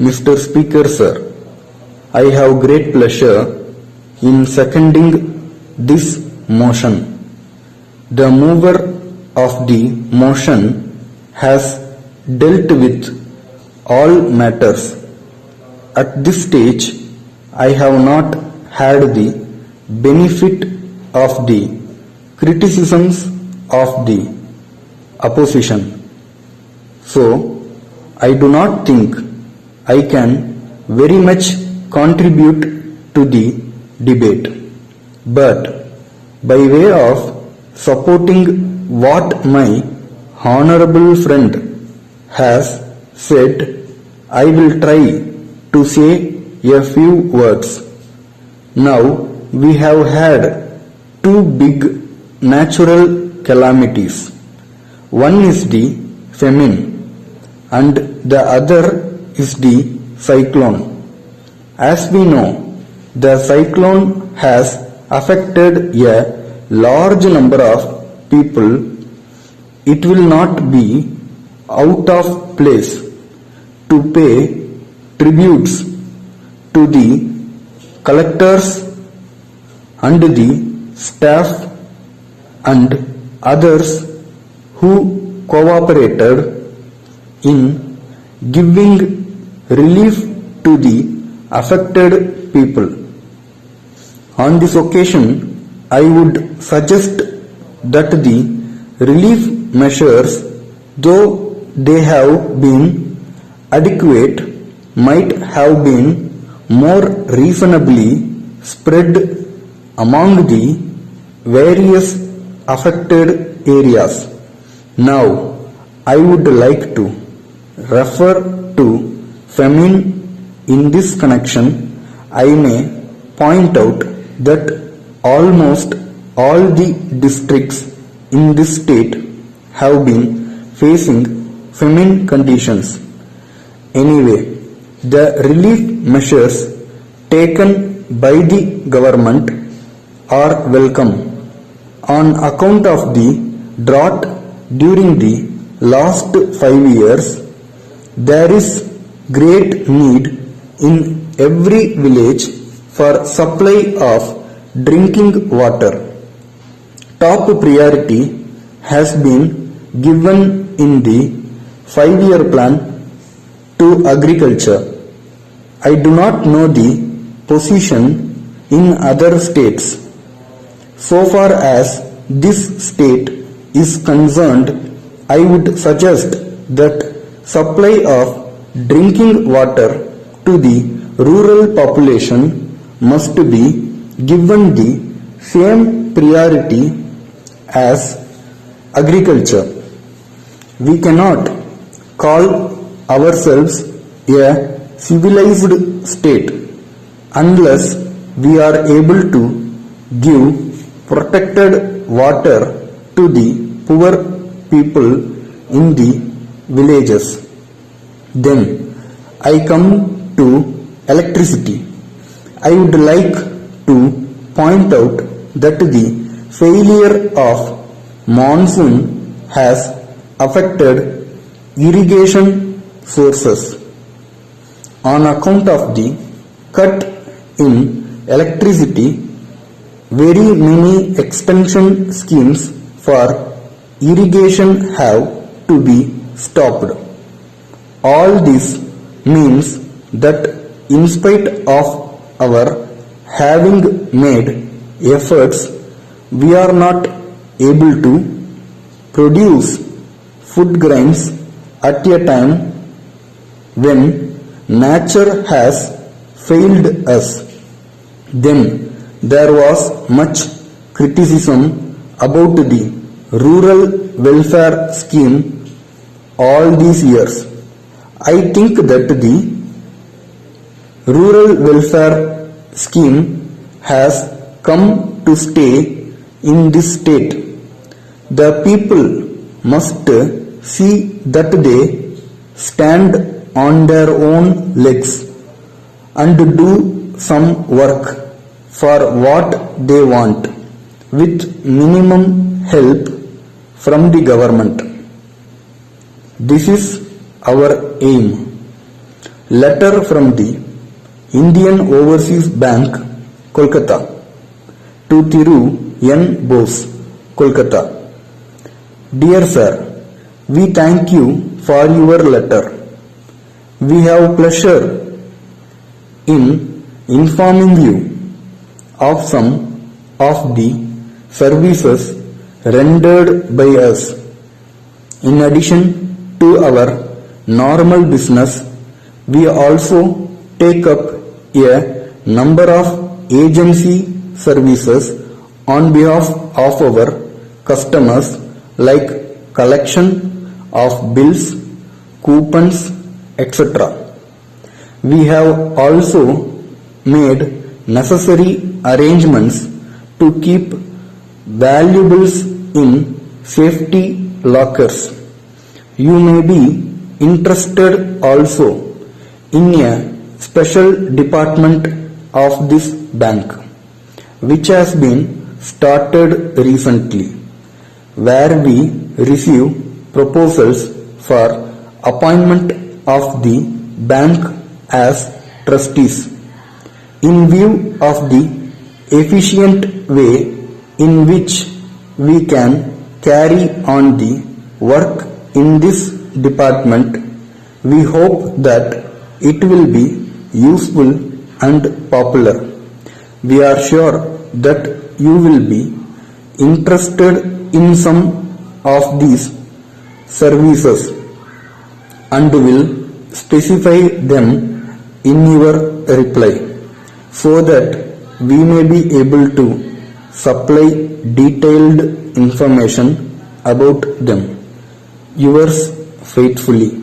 Mr. Speaker, sir, I have great pleasure in seconding this motion. The mover of the motion has dealt with all matters. At this stage, I have not had the benefit of the criticisms of the opposition. So, I do not think I can very much contribute to the debate. But by way of supporting what my honorable friend has said, I will try to say a few words. Now we have had two big natural calamities. One is the famine and the other is the cyclone. As we know, the cyclone has affected a large number of people. It will not be out of place to pay tributes to the collectors and the staff and others who cooperated in giving relief to the affected people. On this occasion, I would suggest that the relief measures, though they have been adequate, might have been more reasonably spread among the various affected areas. Now, I would like to refer to famine. In this connection, I may point out that almost all the districts in this state have been facing famine conditions. Anyway, the relief measures taken by the government are welcome. On account of the drought during the last 5 years, there is great need in every village for supply of drinking water. Top priority has been given in the 5-year plan to agriculture. I do not know the position in other states. So far as this state is concerned, I would suggest that supply of drinking water to the rural population must be given the same priority as agriculture. We cannot call ourselves a civilized state unless we are able to give protected water to the poor people in the villages. Then I come to electricity. I would like to point out that the failure of monsoon has affected irrigation sources. On account of the cut in electricity, very many extension schemes for irrigation have to be stopped. All this means that in spite of our having made efforts, we are not able to produce food grains at a time when nature has failed us. Then there was much criticism about the rural welfare scheme all these years. I think that the rural welfare scheme has come to stay in this state. The people must see that they stand on their own legs and do some work for what they want with minimum help from the government. This is our aim. Letter from the Indian Overseas Bank, Kolkata, to Thiru N. Bose, Kolkata. Dear Sir, we thank you for your letter. We have pleasure in informing you of some of the services rendered by us. In addition to our normal business, we also take up a number of agency services on behalf of our customers, like collection of bills, coupons, etc. We have also made necessary arrangements to keep valuables in safety lockers. You may be interested also in a special department of this bank, which has been started recently, where we receive proposals for appointment of the bank as trustees. In view of the efficient way in which we can carry on the work in this department, we hope that it will be useful and popular. We are sure that you will be interested in some of these services and will specify them in your reply, so that we may be able to supply detailed information about them. Yours faithfully,